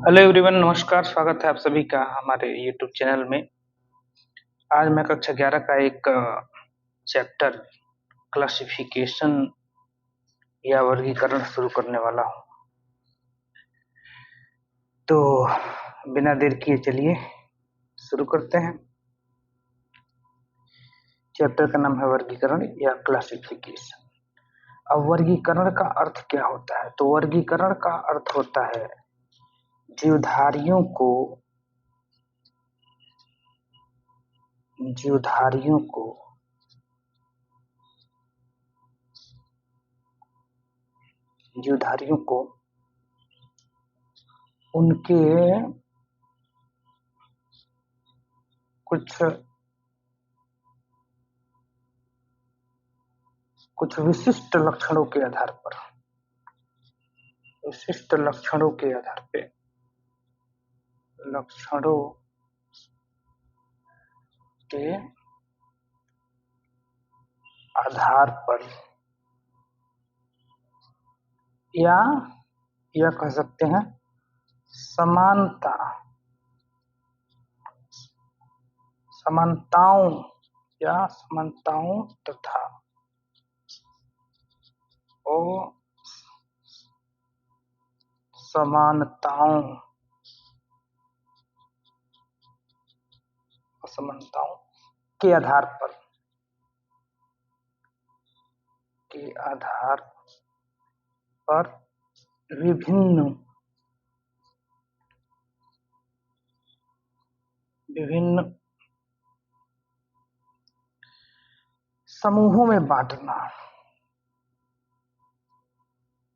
Hello everyone, नमस्कार। स्वागत है आप सभी का हमारे यूट्यूब चैनल में। आज मैं कक्षा 11 का एक चैप्टर क्लासिफिकेशन या वर्गीकरण शुरू करने वाला हूँ। तो बिना देर किए चलिए शुरू करते हैं। चैप्टर का नाम है वर्गीकरण या क्लासिफिकेशन। अब वर्गीकरण का अर्थ क्या होता है? तो वर्गीकरण का अर्थ होता है जीवधारियों को जीवधारियों को जीवधारियों को उनके कुछ विशिष्ट लक्षणों के आधार पर लक्षणों के आधार पर या कह सकते हैं समानताओं तथा असमानताओं के आधार पर विभिन्न समूहों में बांटना।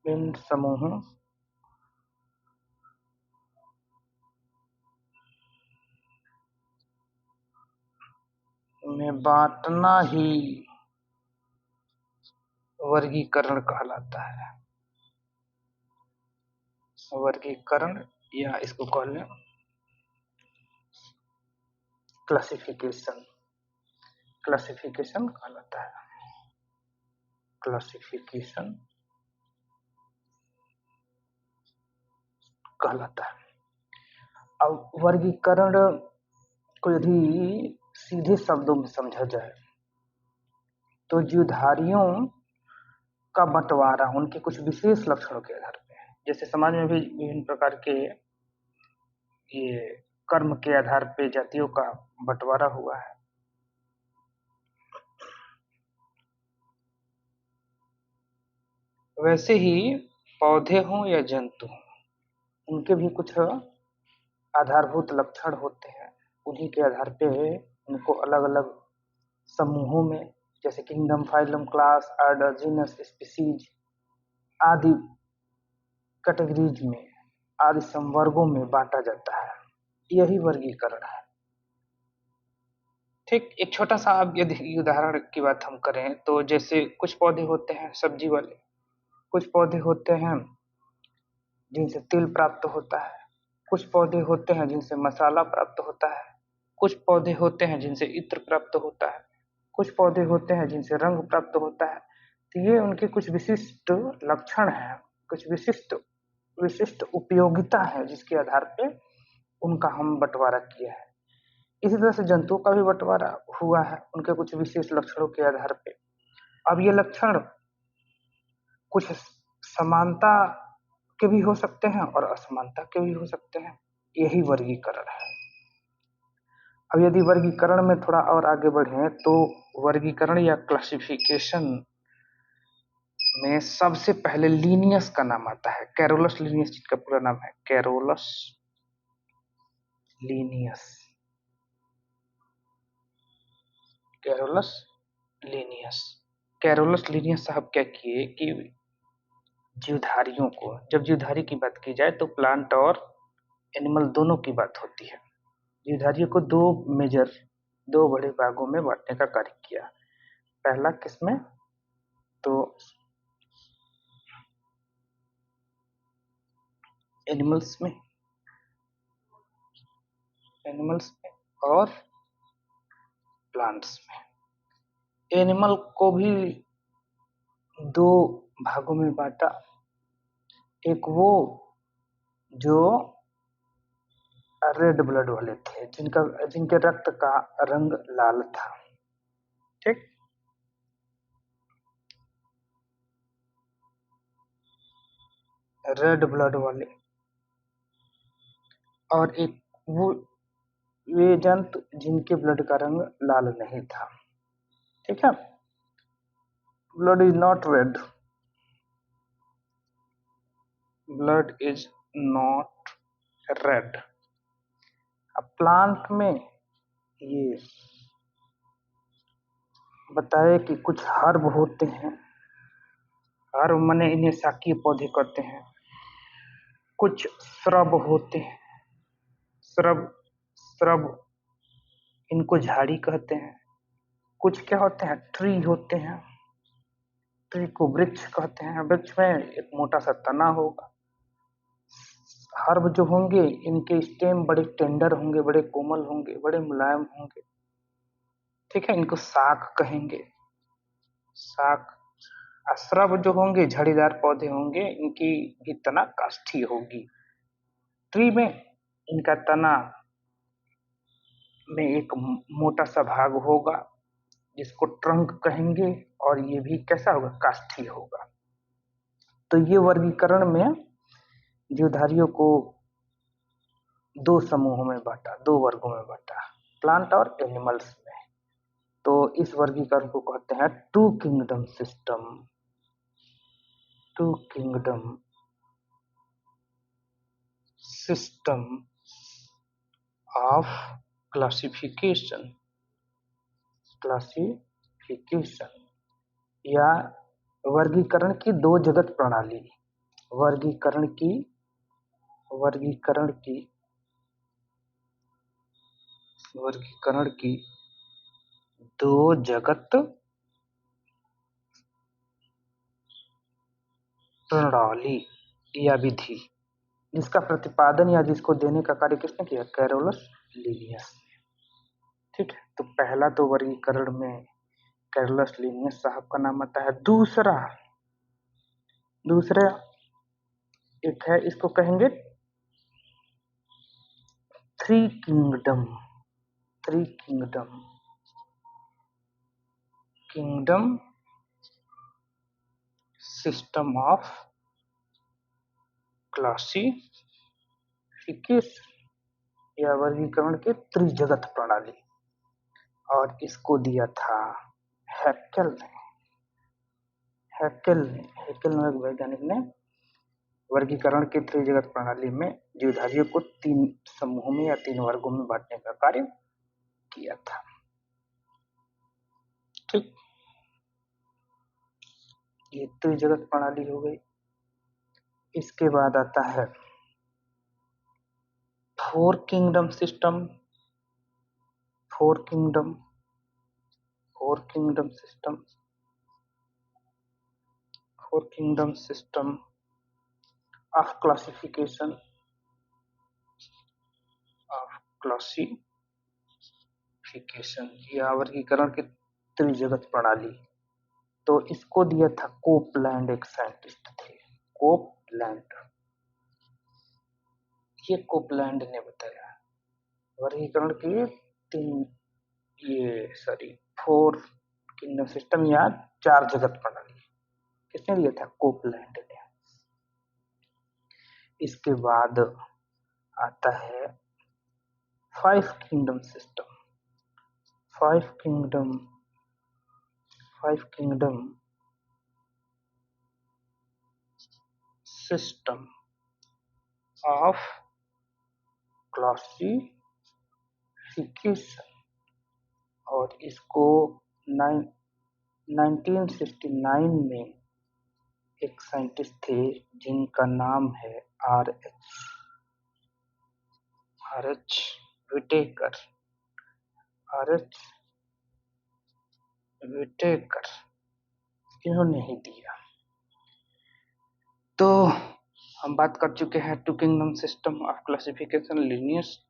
विभिन्न समूहों में बांटना ही वर्गीकरण कहलाता है। वर्गीकरण या इसको कह लें क्लासिफिकेशन कहलाता है। अब वर्गीकरण को यदि सीधे शब्दों में समझा जाए तो जीवधारियों का बंटवारा उनके कुछ विशेष लक्षणों के आधार पर है। जैसे समाज में भी विभिन्न प्रकार के ये कर्म के आधार पे जातियों का बंटवारा हुआ है। वैसे ही पौधे हों या जंतु हों, उनके भी कुछ आधारभूत लक्षण होते हैं। उन्हीं के आधार पे उनको अलग अलग समूहों में, जैसे kingdom, phylum, class, order, genus, species आदि कैटेगरीज में, आदि संवर्गों में बांटा जाता है। यही वर्गीकरण है। ठीक, एक छोटा सा अब यदि उदाहरण की बात हम करें तो जैसे कुछ पौधे होते हैं सब्जी वाले, कुछ पौधे होते हैं जिनसे तेल प्राप्त होता है, कुछ पौधे होते हैं जिनसे मसाला प्राप्त होता है, कुछ पौधे होते हैं जिनसे इत्र प्राप्त होता है, कुछ पौधे होते हैं जिनसे रंग प्राप्त होता है। तो ये उनके कुछ विशिष्ट लक्षण हैं, कुछ विशिष्ट उपयोगिता है जिसके आधार पे उनका हम बंटवारा किया है। इसी तरह से जंतुओं का भी बंटवारा हुआ है उनके कुछ विशेष लक्षणों के आधार पे। अब ये लक्षण कुछ समानता के भी हो सकते हैं और असमानता के भी हो सकते हैं। यही वर्गीकरण है। अब यदि वर्गीकरण में थोड़ा और आगे बढ़े तो वर्गीकरण या क्लासिफिकेशन में सबसे पहले लीनियस का नाम आता है। कैरोलस लीनियस जिसका पूरा नाम है, कैरोलस लीनियस साहब क्या किए कि जीवधारियों को, जब जीवधारी की बात की जाए तो प्लांट और एनिमल दोनों की बात होती है। जीवधारियों को दो बड़े भागों में बांटने का कार्य किया। पहला किसमें? तो एनिमल्स में और प्लांट्स में। एनिमल को भी दो भागों में बांटा। एक वो जो रेड ब्लड वाले थे, जिनके रक्त का रंग लाल था। ठीक, रेड ब्लड वाले। और एक वे जंतु जिनके ब्लड का रंग लाल नहीं था। ठीक है, blood is not red, blood is not red. अब प्लांट में ये बताए कि कुछ हर्ब होते हैं, हर्ब माने इन्हें शाकीय पौधे कहते हैं। कुछ श्रब होते हैं, श्रब श्रब इनको झाड़ी कहते हैं। कुछ क्या होते हैं, ट्री होते हैं, ट्री को वृक्ष कहते हैं। वृक्ष में एक मोटा सा तना होगा। हर्ब जो होंगे इनके स्टेम बड़े टेंडर होंगे, बड़े कोमल होंगे, बड़े मुलायम होंगे। ठीक है, इनको शाक कहेंगे, शाक। श्रब जो होंगे झड़ीदार पौधे होंगे, इनकी भी तना काष्ठी होगी। ट्री में इनका तना में एक मोटा सा भाग होगा जिसको ट्रंक कहेंगे, और ये भी कैसा होगा, काष्ठी होगा। तो ये वर्गीकरण में जीवधारियों को दो समूहों में बांटा, दो वर्गों में बांटा, प्लांट और एनिमल्स में। तो इस वर्गीकरण को कहते हैं two kingdom system, two kingdom system of classification, classification या वर्गीकरण की दो जगत प्रणाली, वर्गीकरण की दो जगत प्रणाली या विधि, जिसका प्रतिपादन या जिसको देने का कार्य किसने किया, कैरोलस लीनियस ने। ठीक है, तो पहला तो वर्गीकरण में कैरोलस लीनियस साहब का नाम आता है। दूसरा एक है, इसको कहेंगे three kingdom, three kingdom system of classification या वर्गीकरण के त्रिजगत प्रणाली। और इसको दिया था हैकेल ने। हैकेल नामक वैज्ञानिक ने वर्गीकरण के त्रिजगत प्रणाली में जीवधारियों को तीन समूहों में या तीन वर्गों में बांटने का कार्य किया था। ठीक, ये त्रिजगत प्रणाली हो गई। इसके बाद आता है four kingdom system, four kingdom system of classification या वर्गीकरण के त्रिजगत प्रणाली। तो इसको दिया था कोपलैंड, एक साइंटिस्ट थे कोपलैंड। ये कोपलैंड ने बताया वर्गीकरण के फोर किंगडम सिस्टम या चार जगत प्रणाली किसने दिया था, कोपलैंड ने। इसके बाद आता है five kingdom system, five kingdom system of classification. और इसको 1969 में एक साइंटिस्ट थे जिनका नाम है आर एच विटेकर, इन्होंने ही दिया। तो हम बात कर चुके हैं two kingdom system of classification, Linnaeus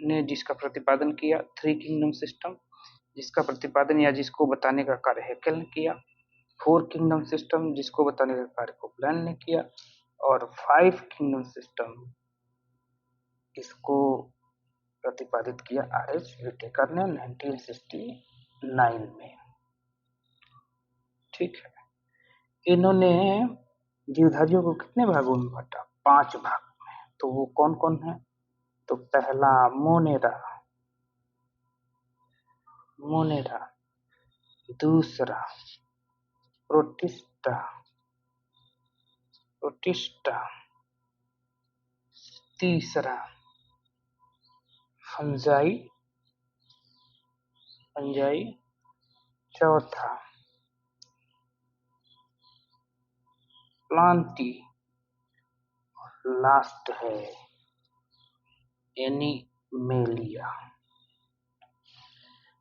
ने जिसका प्रतिपादन किया, थ्री किंगडम सिस्टम जिसका प्रतिपादन या जिसको बताने का कार्य हैकेल ने किया, फोर किंगडम सिस्टम जिसको बताने का कार्य कोपलैंड ने किया, और फाइव किंगडम सिस्टम इसको प्रतिपादित किया R.H. व्हिटेकर ने 1969 में। ठीक है, इन्होंने जीवधारियों को कितने भागों में बांटा? 5 भाग में। तो वो कौन कौन है? तो पहला मोनेरा, दूसरा प्रोटिस्टा, तीसरा फंजाई, चौथा प्लांटी, लास्ट है एनिमेलिया।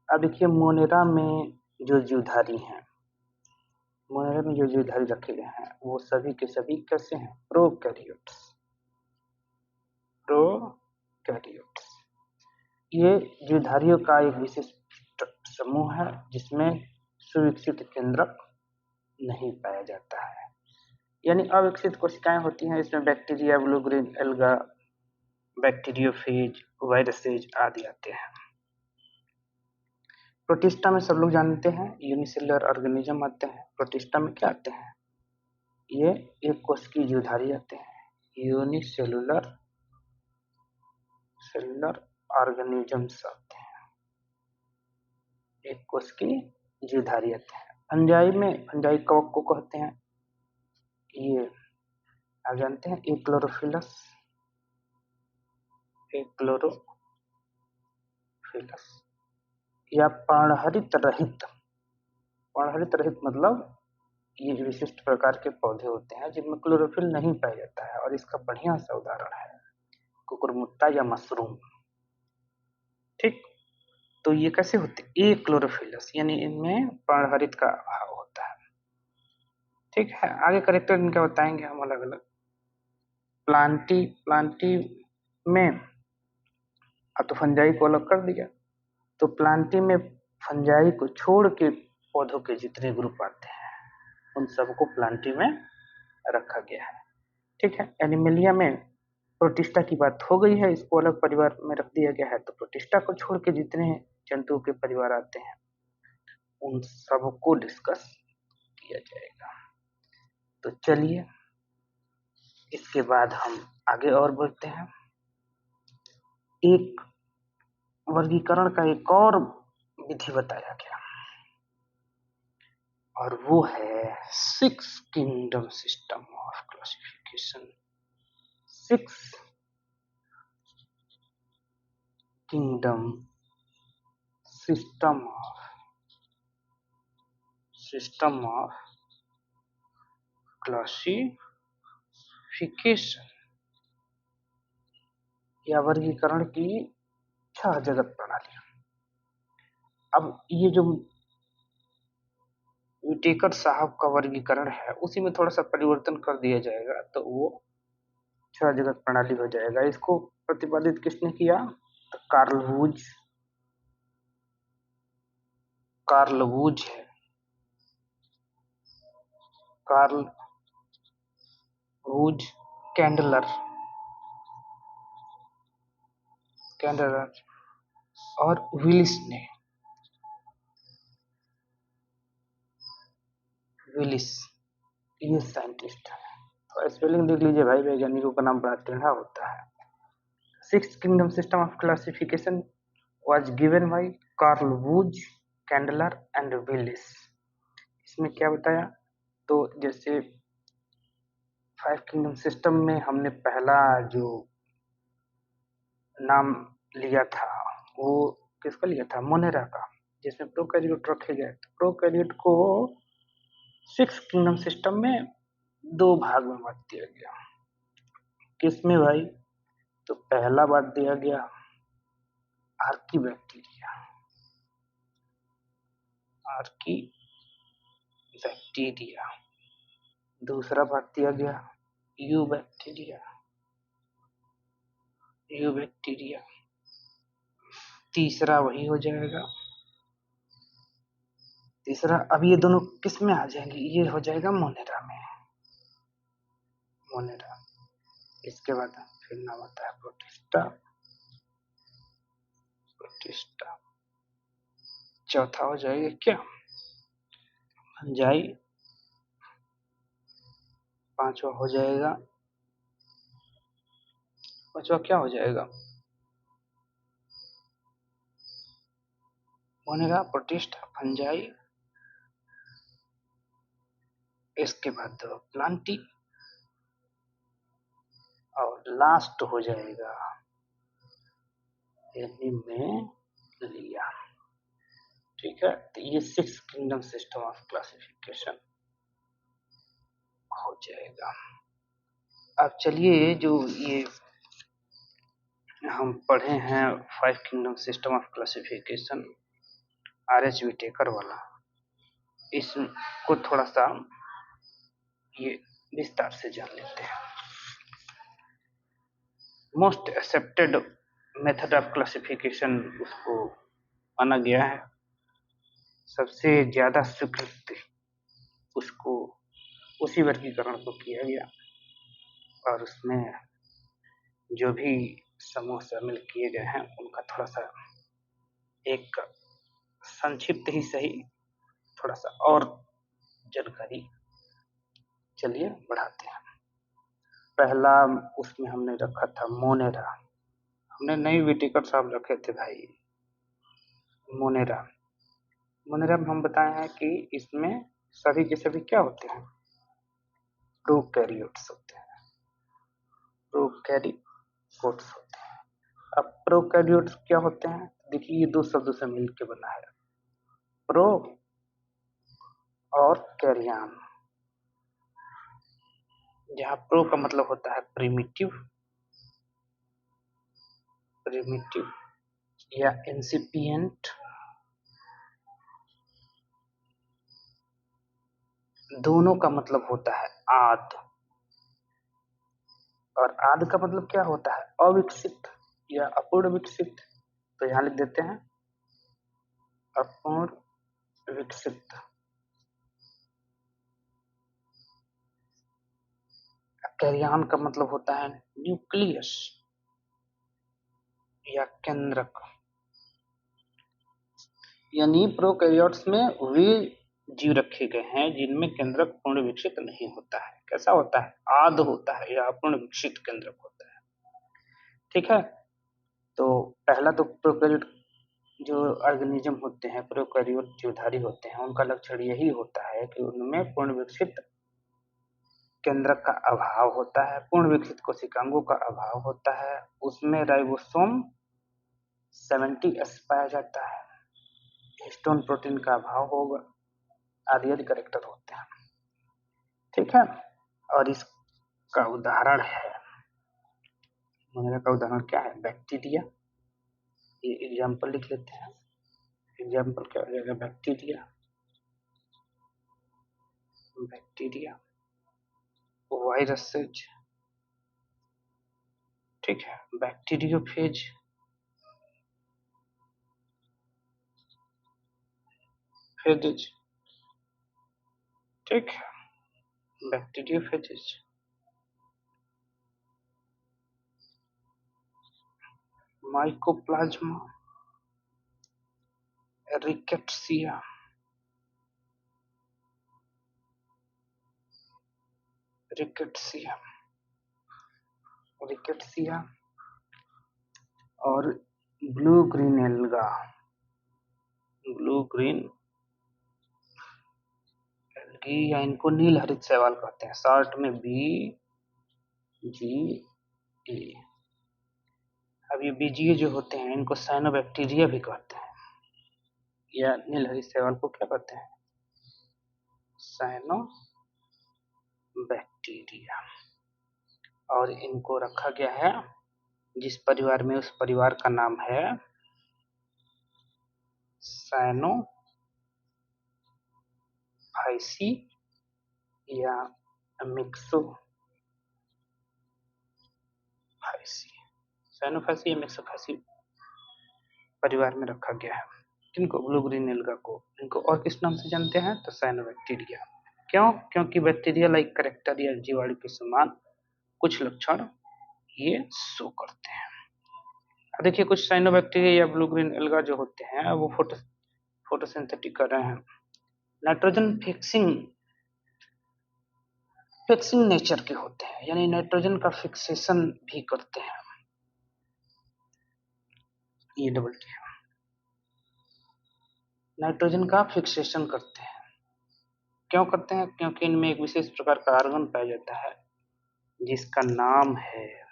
अब देखिए मोनेरा में जो जीवधारी हैं, मोनेरा में जो जीवधारी रखे गए हैं वो सभी के सभी कैसे हैं? प्रोकैरियोट्स। ये जीवधारियों का एक विशिष्ट समूह है जिसमें सुविकसित केंद्रक नहीं पाया जाता है, यानी अविकसित कोशिकाएं होती हैं। इसमें bacteria, blue green alga, bacteriophage, viruses आदि आते हैं। प्रोटिस्टा में सब लोग जानते हैं यूनिसेलुलर ऑर्गेनिज्म आते हैं। प्रोटिस्टा में क्या आते हैं? ये एक कोश की जीवधारी आते हैं, यूनिसेलुलर ऑर्गेनिजम्स आते हैं, एक कोश की जीवधारी आते हैं। फंजाई में, फंजाई कवक को कहते हैं, ये आप जानते हैं एक्लोरोफिलस, या पर्णहरित रहित मतलब ये विशिष्ट प्रकार के पौधे होते हैं जिनमें क्लोरोफिल नहीं पाया जाता है, और इसका बढ़िया सा उदाहरण है कुकुरमुत्ता या मशरूम। ठीक, तो ये कैसे होते हैं? एक्लोरोफिलस, यानी इनमें पर्णहरित का अभाव होता है। ठीक है, आगे करेक्टर इनका बताएंगे हम अलग अलग। प्लांटी में अब तो फंजाई को अलग कर दिया, तो प्लांटी में फंजाई को छोड़ के पौधों के जितने ग्रुप आते हैं उन सबको प्लांटी में रखा गया है। ठीक है, एनिमेलिया में प्रोटिस्टा की बात हो गई है, इसको अलग परिवार में रख दिया गया है। तो प्रोटिस्टा को छोड़ के जितने जंतुओं के परिवार आते हैं उन सबको डिस्कस किया जाएगा। तो चलिए इसके बाद हम आगे और बढ़ते हैं। एक वर्गीकरण का एक और विधि बताया गया और वो है 6 kingdom system of classification. 6 kingdom system of classification या वर्गीकरण की 6 जगत प्रणाली। अब ये जो व्हिटेकर साहब का वर्गीकरण है उसी में थोड़ा सा परिवर्तन कर दिया जाएगा तो वो 6 जगत प्रणाली हो जाएगा। इसको प्रतिपादित किसने किया? तो कार्ल वूज है। कार्ल वूज, कैंडलर और विलिस ये साइंटिस्ट है। तो स्पेलिंग देख लीजिए भाई, वैज्ञानिकों का नाम बड़ा टेढ़ा होता है। 6 kingdom system of classification was given by Carl Woese, Kandler and Willis. इसमें क्या बताया? तो जैसे 5 किंगडम सिस्टम में हमने पहला जो नाम लिया था वो किसका लिया था? मोनेरा का, जिसमें प्रोकैरियोट रखे गए। तो प्रोकैरियोट को 6 किंगडम सिस्टम में 2 भाग में बांट दिया गया। किसमें भाई? तो पहला बांट दिया गया आर्कीबैक्टीरिया, दूसरा बांट दिया गया यूबैक्टीरिया, तीसरा वही हो जाएगा। तीसरा, अब ये दोनों किस में आ जाएंगे? ये हो जाएगा मोनेरा में। इसके बाद फिर नाम आता है प्रोटिस्टा, प्रोटिस्टा। चौथा हो जाएगा क्या? फंजाई। पांचवा हो जाएगा, पांचवा क्या हो जाएगा? मोनेरा, प्रोटिस्टा, फंजाई, इसके बाद प्लांटी, और लास्ट हो जाएगा एनिमेलिया। ठीक है, तो ये 6 किंगडम सिस्टम ऑफ क्लासिफिकेशन हो जाएगा। अब चलिए, जो ये हम पढ़े हैं 5 kingdom system of classification, RH Whittaker वाला, इसको थोड़ा सा ये विस्तार से जान लेते हैं। Most accepted method of classification उसको माना गया है, सबसे ज्यादा स्वीकृत उसको, उसी वर्गीकरण को किया गया, और उसमें जो भी समूह शामिल किए गए हैं उनका थोड़ा सा एक संक्षिप्त ही सही थोड़ा सा और जानकारी चलिए बढ़ाते हैं। पहला उसमें हमने रखा था मोनेरा, हमने नई विटेकर साहब रखे थे भाई मोनेरा। मोनेरा में हम बताए हैं कि इसमें सभी के सभी क्या होते हैं? प्रोकैरियोट्स होते हैं, प्रोकैरियोट्स होते हैं। अब प्रोकैरियोट्स क्या होते हैं? देखिए, ये दो शब्दों से मिलकर बना है, प्रो और कैरियन। जहाँ प्रो का मतलब होता है प्रिमिटिव, प्रिमिटिव या इंसिपिएंट, दोनों का मतलब होता है आद, और आद का मतलब क्या होता है? अविकसित या अपूर्ण विकसित। तो यहाँ लिख देते हैं अपूर्ण विकसित। कैरियन का मतलब होता है न्यूक्लियस या केंद्रक, यानी प्रोकैरियोट्स में वे जीव रखे गए हैं जिनमें केंद्रक पूर्ण विकसित नहीं होता है। कैसा होता है? आध होता है या अपूर्ण विकसित केंद्रक होता है। ठीक है, तो पहला तो प्रोकैरियोट जो ऑर्गेनिज्म होते हैं, प्रोकैरियोट जीवधारी होते हैं, उनका लक्षण यही होता है कि उनमें पूर्ण विकसित केंद्रक का अभाव होता है, पूर्ण विकसित कोशिकांगों का अभाव होता है, उसमें राइबोसोम 70S पाया जाता है, हिस्टोन प्रोटीन का अभाव होगा, आदि आदि कैरेक्टर होते हैं। ठीक है, और इसका उदाहरण है, मोनेरा का उदाहरण क्या है? बैक्टीरिया। ये एग्जाम्पल लिख लेते हैं, एग्जाम्पल क्या हो जाएगा? बैक्टीरिया, बैक्टीरिया, वायरसेज, ठीक है, बैक्टीरियोफेज, फेजेज, ठीक है, बैक्टीरियोफेजेज, माइकोप्लाज्मा, रिकेट्सिया, रिकेट्सिया, रिकेट्सिया, और blue green alga, blue green algae, या इनको नील हरित शैवाल कहते हैं, शॉर्ट में BGA। अब ये बीजीए जो होते हैं इनको साइनोबैक्टीरिया भी कहते हैं, या नील हरित शैवाल को क्या कहते हैं? साइनोबैक्टीरिया। और इनको रखा गया है जिस परिवार में, उस परिवार का नाम है साइनोफाइसी या मिक्सोफाइसी, साइनोफाइसी या मिक्सोफाइसी परिवार में रखा गया है। किनको? ब्लू ग्रीन एल्गा को। इनको और किस नाम से जानते हैं? तो साइनोबैक्टीरिया। क्यों? क्योंकि बैक्टीरिया लाइक कैरेक्टर या जीवाणु के समान कुछ लक्षण ये शो करते हैं। देखिए कुछ साइनोबैक्टीरिया या ब्लू ग्रीन एल्गा जो होते हैं वो फोटोसिंथेटिक कर रहे हैं, नाइट्रोजन फिक्सिंग फिक्सिंग नेचर के होते हैं, यानी नाइट्रोजन का फिक्सेशन भी करते हैं। ये डबल टी नाइट्रोजन का फिक्सेशन करते हैं। क्यों करते हैं? क्योंकि इनमें एक विशेष प्रकार का आर्गन पाया जाता है जिसका नाम है,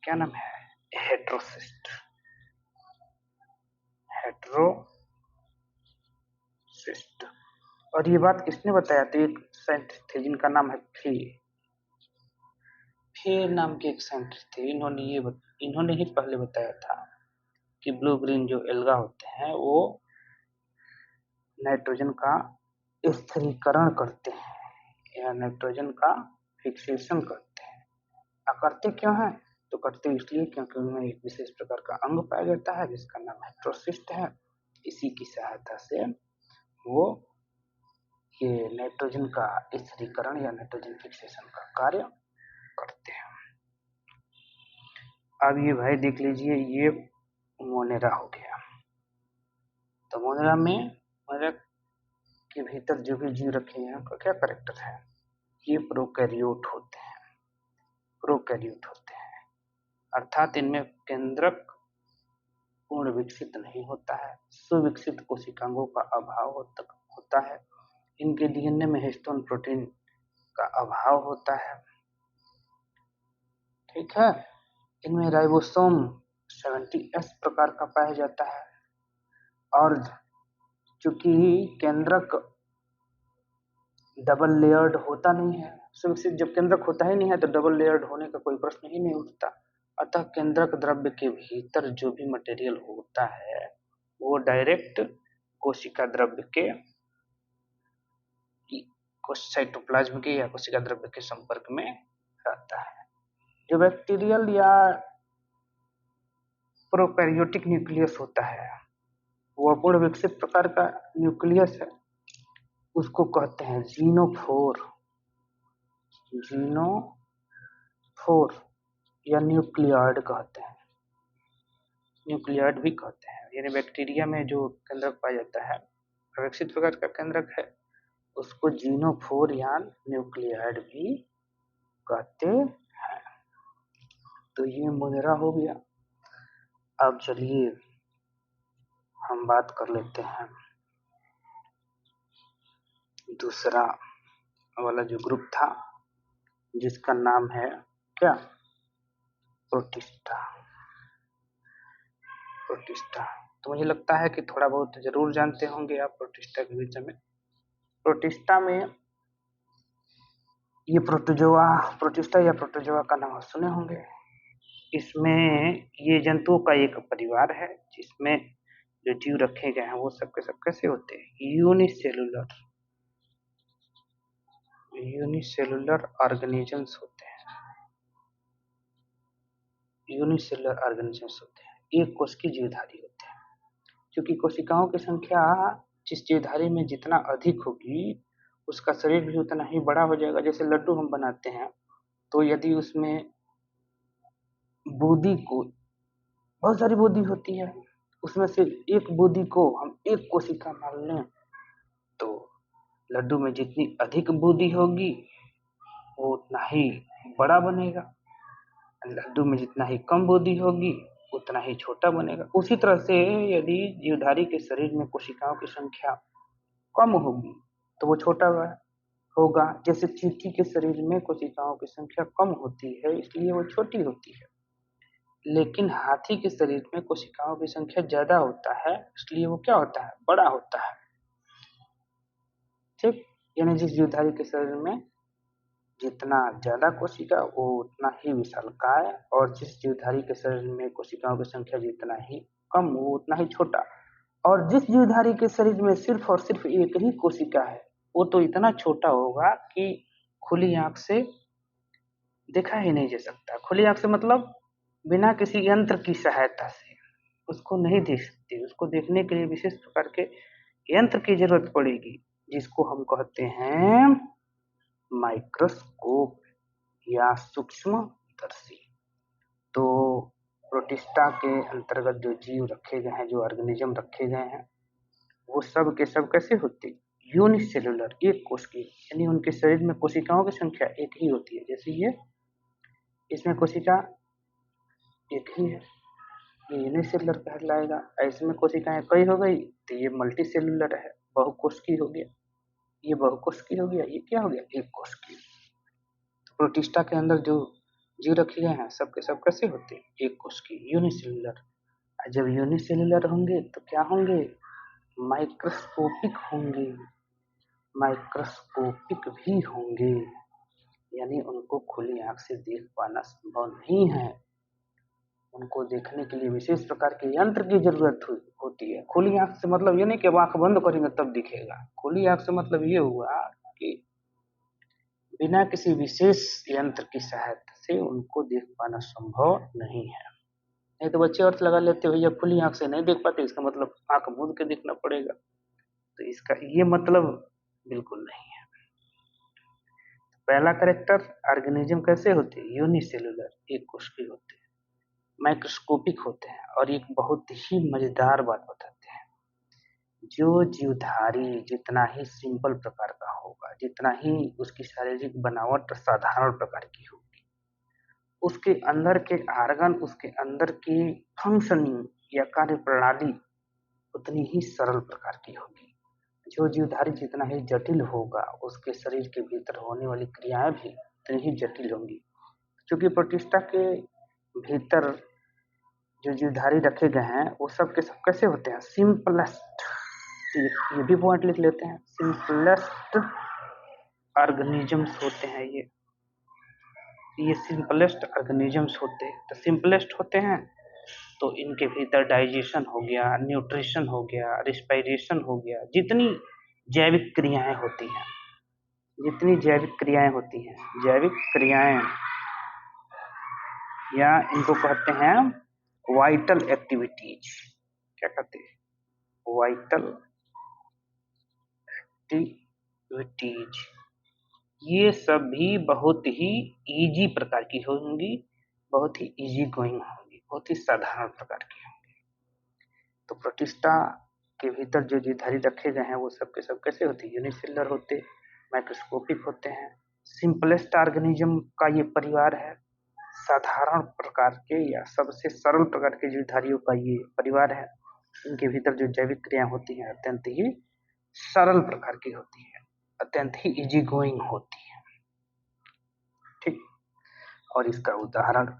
क्या नाम है? हेट्रोसिस्ट। हेट्रोसिस्ट। और ये बात किसने बताया? तो एक साइंटिस्ट थे जिनका नाम है फे नाम के एक साइंटिस्ट थे। इन्होंने ही पहले बताया था कि ब्लू ग्रीन जो एल्गा होते हैं वो नाइट्रोजन का स्थिरीकरण करते हैं या नाइट्रोजन का फिक्सेशन करते हैं। करते क्यों हैं? तो करते इसलिए क्योंकि उनमें एक विशेष प्रकार का अंग पाया जाता है जिसका नाम हेट्रोसिस्ट है। इसी की सहायता से वो ये नाइट्रोजन का स्थिरीकरण या नाइट्रोजन फिक्सेशन का कार्य करते हैं। अब ये भाई देख लीजिए, ये मोनेरा हो गया। तो मोनेरा के भीतर जो भी जीव रखे हैं उनका क्या कैरेक्टर है? ये प्रोकैरियोट होते हैं। अर्थात इनमें केंद्रक पूर्ण विकसित नहीं होता है, सुविकसित कोशिकांगों का अभाव होता है। इनके डीएनए में हिस्टोन प्रोटीन का अभाव होता है। ठीक है। इनमें राइबोसोम 70S प्रकार का पाया जाता है। और चूंकि केंद्रक डबल लेयर्ड होता नहीं है, सुविकसित जब केंद्रक होता ही नहीं है तो डबल लेयर्ड होने का कोई प्रश्न ही नहीं उठता। अतः केंद्रक द्रव्य के भीतर जो भी मटेरियल होता है वो डायरेक्ट कोशिका द्रव्य के साइटोप्लाज्म के या कोशिका द्रव्य के संपर्क में रहता है। जो बैक्टीरियल या प्रोकैरियोटिक न्यूक्लियस होता है वो अपूर्ण विकसित प्रकार का न्यूक्लियस है, उसको कहते हैं जीनोफोर या न्यूक्लियॉइड कहते हैं, न्यूक्लियॉइड भी कहते हैं। यानी बैक्टीरिया में जो केंद्रक पाया जाता है विकसित प्रकार का केंद्रक है उसको जीनोफोर या न्यूक्लियॉइड भी कहते हैं। तो ये मोनेरा हो गया। अब चलिए हम बात कर लेते हैं दूसरा वाला जो ग्रुप था जिसका नाम है क्या? प्रोटिस्टा। तो मुझे लगता है कि थोड़ा बहुत जरूर जानते होंगे आप प्रोटिस्टा के विषय में। प्रोटिस्टा में ये प्रोटिस्टा या प्रोटोजोआ का नाम सुने होंगे। इसमें ये जंतुओं का एक परिवार है जिसमें जो जीव रखे गए हैं वो सब के सब कैसे होते हैं? यूनिसेलुलर ऑर्गेनिजम्स होते हैं। एक कोश की जीवधारी होते हैं। क्योंकि कोशिकाओं की संख्या जिस जीवधारी में जितना अधिक होगी उसका शरीर भी उतना ही बड़ा हो जाएगा। जैसे लड्डू हम बनाते हैं तो यदि उसमें बूंदी को बहुत सारी बूंदी होती है, उसमें से एक बूंदी को हम एक कोशिका मान लें तो लड्डू में जितनी अधिक बूंदी होगी वो उतना ही बड़ा बनेगा। लड्डू में जितना ही कम बूंदी होगी उतना ही छोटा बनेगा। उसी तरह से यदि जीवधारी के शरीर में कोशिकाओं की संख्या कम होगी तो वो छोटा होगा। जैसे चींटी के शरीर में कोशिकाओं की संख्या कम होती है इसलिए वो छोटी होती है, लेकिन हाथी के शरीर में कोशिकाओं की संख्या ज्यादा होता है इसलिए वो क्या होता है? बड़ा होता है। ठीक। यानी जिस जीवधारी के शरीर में जितना ज्यादा कोशिका वो उतना ही विशालकाय, और जिस जीवधारी के शरीर में कोशिकाओं की संख्या जितना ही कम वो उतना ही छोटा। और जिस जीवधारी के शरीर में सिर्फ और सिर्फ एक ही कोशिका है वो तो इतना छोटा होगा कि खुली आंख से देखा ही नहीं जा सकता। खुली आंख से मतलब बिना किसी यंत्र की सहायता से उसको नहीं देख सकते। उसको देखने के लिए विशेष प्रकार के यंत्र की जरूरत पड़ेगी जिसको हम कहते हैं माइक्रोस्कोप या सूक्ष्मदर्शी। तो प्रोटिस्टा के अंतर्गत जो जीव रखे गए हैं, जो ऑर्गेनिज्म रखे गए हैं, वो सब के सब कैसे होते हैं? यूनिसेलुलर, एक कोश की, यानी उनके शरीर में कोशिकाओं की संख्या एक ही होती है। जैसे ये, इसमें कोशिका एक ही है, ये यूनिसेलुलर कहलाएगा। ऐसे में कोशिकाएं कई हो गई तो ये मल्टी सेलुलर है, बहुकोश की हो गया। ये बहुकोश की हो गया, ये क्या हो गया? एक कोश की। तो प्रोटिस्टा के अंदर जो जीव रखे गए हैं सब के सब कैसे होते हैं? एक कोश की, यूनिसेलुलर। जब यूनिसेलुलर होंगे तो क्या होंगे? माइक्रोस्कोपिक होंगे, माइक्रोस्कोपिक भी होंगे, यानी उनको खुली आंख से देख पाना संभव नहीं है। उनको देखने के लिए विशेष प्रकार के यंत्र की जरूरत होती है। खुली आंख से मतलब ये नहीं कि अब आंख बंद करेंगे तब दिखेगा। खुली आंख से मतलब ये हुआ कि बिना किसी विशेष यंत्र की सहायता से उनको देख पाना संभव नहीं है। नहीं तो बच्चे अर्थ लगा लेते भैया खुली आंख से नहीं देख पाते, इसका मतलब आंख मूंद के देखना पड़ेगा। तो इसका ये मतलब बिल्कुल नहीं है। पहला करेक्टर, ऑर्गेनिज्म कैसे होते हैं? यूनिसेलुलर, एक कोश के होते हैं, माइक्रोस्कोपिक होते हैं। और एक बहुत ही मजेदार बात बताते हैं, जो जीवधारी जितना ही सिंपल प्रकार का होगा, जितना ही उसकी शारीरिक बनावट साधारण प्रकार की होगी, उसके अंदर के आर्गन, उसके अंदर की फंक्शनिंग या कार्य प्रणाली उतनी ही सरल प्रकार की होगी। जो जीवधारी जितना ही जटिल होगा, उसके शरीर के भीतर होने वाली क्रियाएं भी उतनी ही जटिल होंगी। क्योंकि प्रोटिस्टा के भीतर जो जीवधारी रखे गए हैं वो सब के सब कैसे होते हैं? सिंपलेस्ट, ये भी पॉइंट लिख लेते हैं, सिंपलेस्ट ऑर्गेनिजम्स होते हैं ये सिंपलेस्ट ऑर्गेनिजम्स होते हैं। तो सिंपलेस्ट होते हैं तो इनके भीतर डाइजेशन हो गया, न्यूट्रिशन हो गया, रिस्पायरेशन हो गया, जितनी जैविक क्रियाएं होती हैं, जितनी जैविक क्रियाएं होती हैं, जैविक क्रियाएं, या इनको कहते हैं वाइटल एक्टिविटीज। क्या कहते हैं? Vital activities. ये सभी बहुत ही इजी प्रकार की होंगी, बहुत ही इजी गोइंग होंगी, बहुत ही साधारण प्रकार की होंगी। तो प्रोटिस्टा के भीतर जो जीवधारी रखे गए हैं वो सब के सब कैसे होते हैं? यूनिसेलुलर होते, माइक्रोस्कोपिक होते हैं, सिंपलेस्ट ऑर्गेनिज्म का ये परिवार है, साधारण प्रकार के या सबसे सरल प्रकार के जीवधारियों का ये परिवार है। इनके भीतर जो जैविक क्रिया होती हैं अत्यंत ही सरल प्रकार की होती है, अत्यंत ही इजी गोइंग होती है। ठीक, और इसका उदाहरण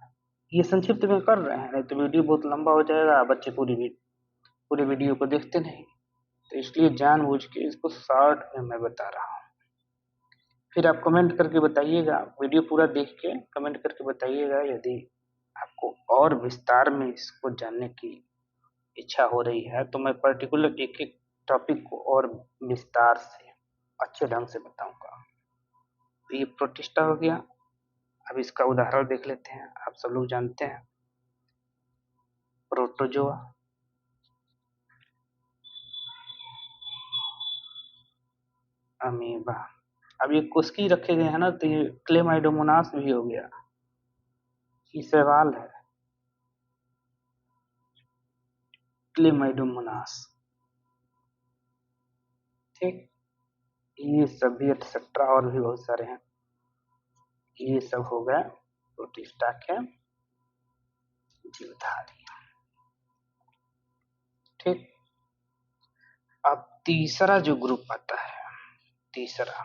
ये संक्षिप्त में कर रहे हैं, नहीं तो वीडियो बहुत लंबा हो जाएगा, बच्चे पूरी वीडियो को देखते नहीं, तो इसलिए जानबूझ के इसको शॉर्ट में मैं बता रहा हूँ। फिर आप कमेंट करके बताइएगा, वीडियो पूरा देख के कमेंट करके बताइएगा यदि आपको और विस्तार में इसको जानने की इच्छा हो रही है, तो मैं पर्टिकुलर एक एक टॉपिक को और विस्तार से अच्छे ढंग से बताऊंगा। तो ये प्रोटिस्टा हो गया। अब इसका उदाहरण देख लेते हैं। आप सब लोग जानते हैं प्रोटोजोआ, अमीबा। अब ये कुस्की रखे गए हैं ना, तो ये क्लेमाइडोमोनास भी हो गया। ये सवाल है, क्लेमाइडोमोनास। ठीक, ये सभी एक्सेट्रा और भी बहुत सारे हैं। ये सब हो गया प्रोटिस्टा के जीवधारी। ठीक, अब तीसरा जो ग्रुप आता है, तीसरा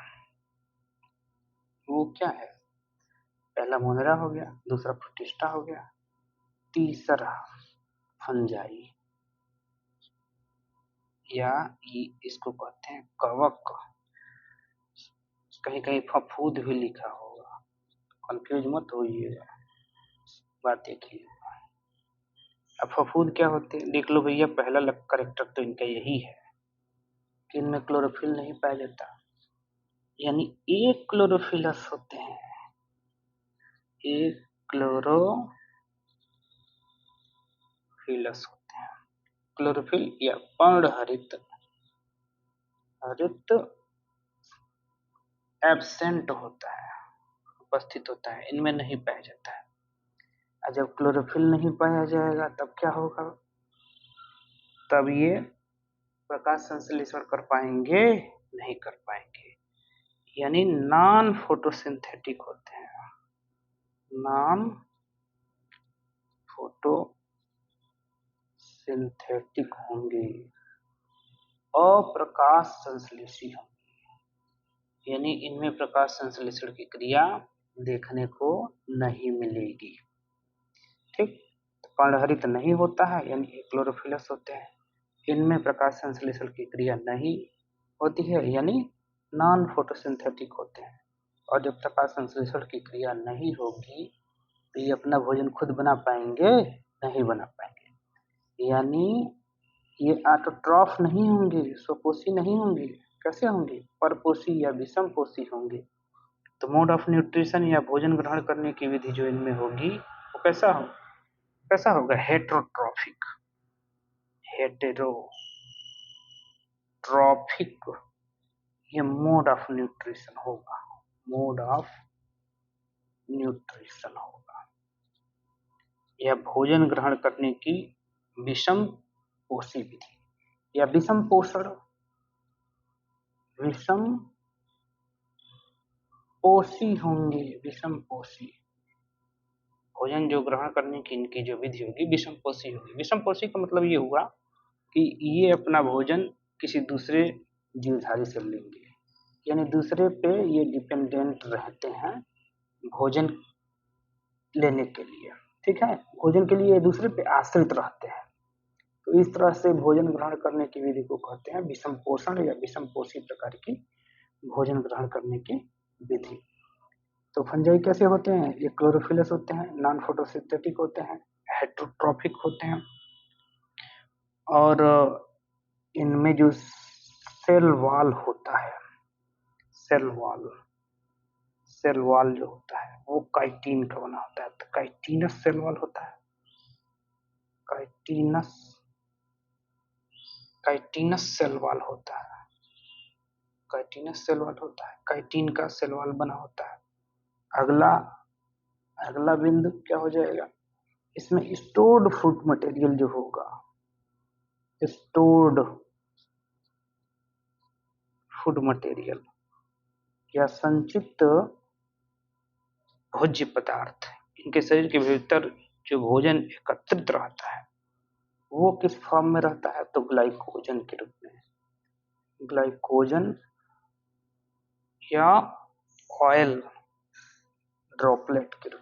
वो क्या है? पहला मोनेरा हो गया, दूसरा प्रोटिस्टा हो गया, तीसरा फंजाई, या इसको कहते हैं कवक। कहीं कहीं फफूद भी लिखा होगा, कंफ्यूज मत होइएगा, बात देखिए। अब फफूद क्या होते हैं देख लो भैया। पहला करेक्टर तो इनका यही है कि इनमें क्लोरोफिल नहीं पाया जाता, यानी एक क्लोरोफिलस होते हैं, एक क्लोरोफिलस होते हैं। क्लोरोफिल या पर्णहरित, हरित एब्सेंट होता है, उपस्थित होता है, इनमें नहीं पाया जाता है। और जब क्लोरोफिल नहीं पाया जाएगा तब क्या होगा? तब ये प्रकाश संश्लेषण कर पाएंगे? नहीं कर पाएंगे, यानी नॉन फोटोसिंथेटिक होते हैं, नॉन फोटोसिंथेटिक होंगे, अप्रकाश संश्लेषी होंगे, यानी इनमें प्रकाश संश्लेषण की क्रिया देखने को नहीं मिलेगी। ठीक, तो पर्णहरित नहीं होता है, यानी क्लोरोफिलस होते हैं, इनमें प्रकाश संश्लेषण की क्रिया नहीं होती है, यानी नॉन फोटोसिंथेटिक होते हैं। और जब प्रकाश संश्लेषण की क्रिया नहीं होगी तो ये अपना भोजन खुद बना पाएंगे? नहीं बना पाएंगे, यानी ये ऑटोट्रॉफ नहीं होंगे, स्वपोषी नहीं होंगे। कैसे होंगे? परपोषी या विषमपोषी होंगे। तो मोड ऑफ न्यूट्रिशन या भोजन ग्रहण करने की विधि जो इनमें होगी वो कैसा होगा? हेटेरोट्रॉफिक, हेटेरोट्रॉफिक ये मोड ऑफ न्यूट्रिशन होगा, मोड ऑफ न्यूट्रिशन होगा। यह भोजन ग्रहण करने की विषम पोषी विधि या विषम पोषण, विषम पोषी होंगे, विषम पोषी भोजन जो ग्रहण करने की इनकी जो विधि होगी विषम पोषी होगी। विषम पोषी का मतलब ये हुआ कि ये अपना भोजन किसी दूसरे जीवधारी से लेंगे, यानी दूसरे पे ये डिपेंडेंट रहते हैं भोजन लेने के लिए। ठीक है, भोजन के लिए दूसरे पे आश्रित रहते हैं। तो इस तरह से भोजन ग्रहण करने की विधि को कहते हैं विषम पोषण या विषम पोषी प्रकार की भोजन ग्रहण करने की विधि। तो फंजाई कैसे होते हैं? ये क्लोरोफिलस होते हैं, नॉन फोटोसिंथेटिक होते हैं, हेटेरोट्रॉफिक होते हैं, और इनमें जो सेल वॉल होता है, सेल वॉल जो होता है वो काइटिन का बना होता है। तो काइटिनस सेल वॉल होता है, काइटिनस सेल वॉल होता है, काइटिनस सेल वॉल होता है, काइटिन का सेल वॉल बना होता है। अगला बिंदु क्या हो जाएगा? इसमें स्टोर्ड फूड मटेरियल जो होगा, स्टोर्ड फूड मटेरियल या संचित भोज्य पदार्थ, इनके शरीर के भीतर जो भोजन एकत्रित रहता है वो किस फॉर्म में रहता है? तो ग्लाइकोजन के रूप में, ग्लाइकोजन या ऑयल ड्रॉपलेट के रूप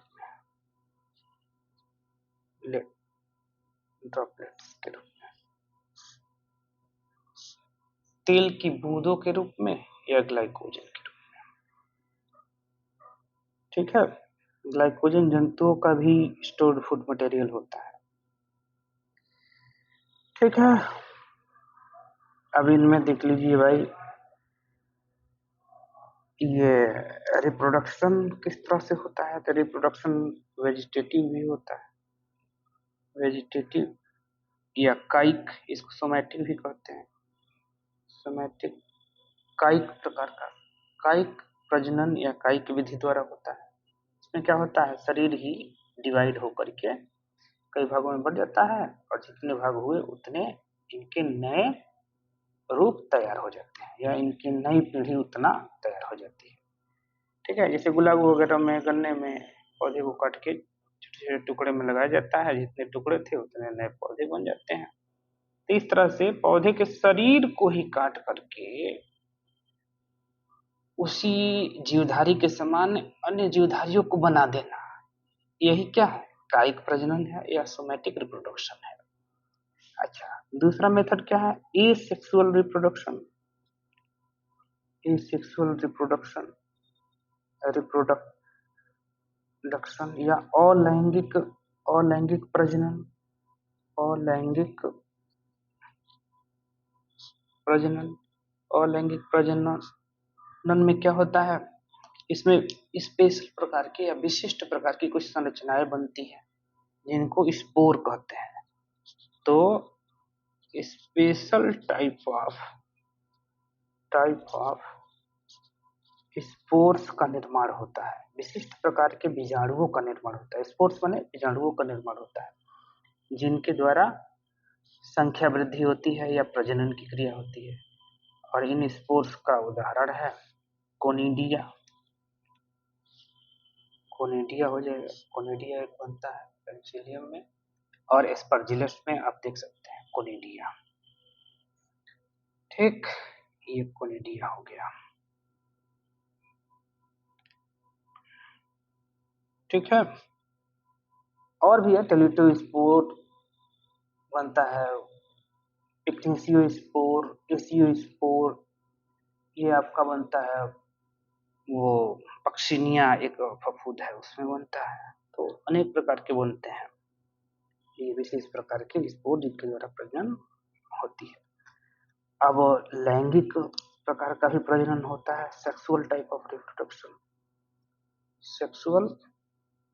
में, ड्रॉपलेट्स के रूप में, तेल की बूंदों के रूप में या ग्लाइकोजन के रूप में। ठीक है, ग्लाइकोजन जंतुओं का भी स्टोर्ड फूड मटेरियल होता है। ठीक है, अब इनमें देख लीजिए भाई, ये रिप्रोडक्शन किस तरह से होता है? तो रिप्रोडक्शन वेजिटेटिव भी होता है, वेजिटेटिव या कायिक, इसको सोमैटिक भी कहते हैं, सोमैटिक कायिक प्रकार का, कायिक प्रजनन या कायिक विधि द्वारा होता है। इसमें क्या होता है? शरीर ही डिवाइड होकर के कई भागों में बढ़ जाता है और जितने भाग हुए उतने इनके नए रूप तैयार हो जाते हैं या इनकी नई पीढ़ी उतना तैयार हो जाती है। ठीक है, जैसे गुलाब वगैरह में, गन्ने में पौधे को काट के छोटे छोटे टुकड़े में लगाया जाता है, जितने टुकड़े थे उतने नए पौधे बन जाते हैं। तो इस तरह से पौधे के शरीर को ही काट करके उसी जीवधारी के समान अन्य जीवधारियों को बना देना, यही क्या है? कायिक प्रजनन है या सोमैटिक रिप्रोडक्शन है। अच्छा, दूसरा मेथड क्या है? Asexual reproduction, asexual reproduction, reproduction या अलैंगिक, अलैंगिक प्रजनन, अलैंगिक प्रजनन, अलैंगिक प्रजनन में क्या होता है? इसमें स्पेशल प्रकार की या विशिष्ट प्रकार की कुछ संरचनाएं बनती हैं जिनको स्पोर कहते हैं। तो स्पेशल टाइप ऑफ स्पोर्स का निर्माण होता है, विशिष्ट प्रकार के बीजाणुओं का निर्माण होता है। स्पोर्स माने बीजाणुओं का निर्माण होता है, जिनके द्वारा संख्या वृद्धि होती है या प्रजनन की क्रिया होती है। और इन स्पोर्स का उदाहरण है कोनिडिया। कोनिडिया हो जाएगा, कोनिडिया एक बनता है पेनिसिलियम में, और एस्परजिलस में आप देख सकते हैं कोनिडिया। ठीक, ये कोनिडिया हो गया। ठीक है, और भी है, टेलिटोस्पोर बनता है, इक्निसियोस्पोर, एसियोस्पोर, ये आपका बनता है वो पक्सिनिया एक फफूंद है उसमें बनता है। तो अनेक प्रकार के बनते हैं, ये विशेष प्रकार के स्पोर जिनके द्वारा प्रजनन होती है। अब लैंगिक प्रकार का भी प्रजनन होता है, sexual type of reproduction, sexual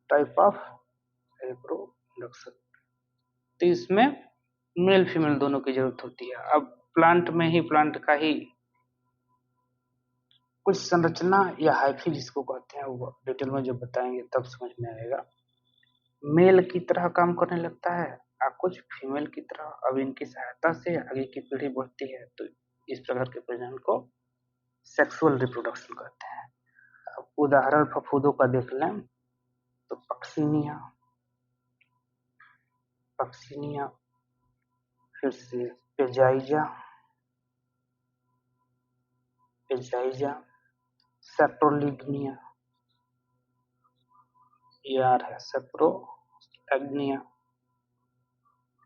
type of reproduction. तो इसमें मेल फीमेल दोनों की जरूरत होती है। अब प्लांट में ही, प्लांट का ही कुछ संरचना या हाइफी जिसको कहते हैं, वो डिटेल में जब बताएंगे तब समझ में आएगा। मेल की तरह काम करने लगता है और कुछ फीमेल की तरह। अब इनकी सहायता से आगे की पीढ़ी बढ़ती है, तो इस प्रकार के प्रजनन को सेक्सुअल रिप्रोडक्शन कहते हैं। अब उदाहरण फफूंदों का देख लें तो पक्सिनिया, पक्सिनिया, फिर से पेजाइजा, पेजाइजा, सेप्रोलिग्निया, यार है सेप्रोलिग्निया,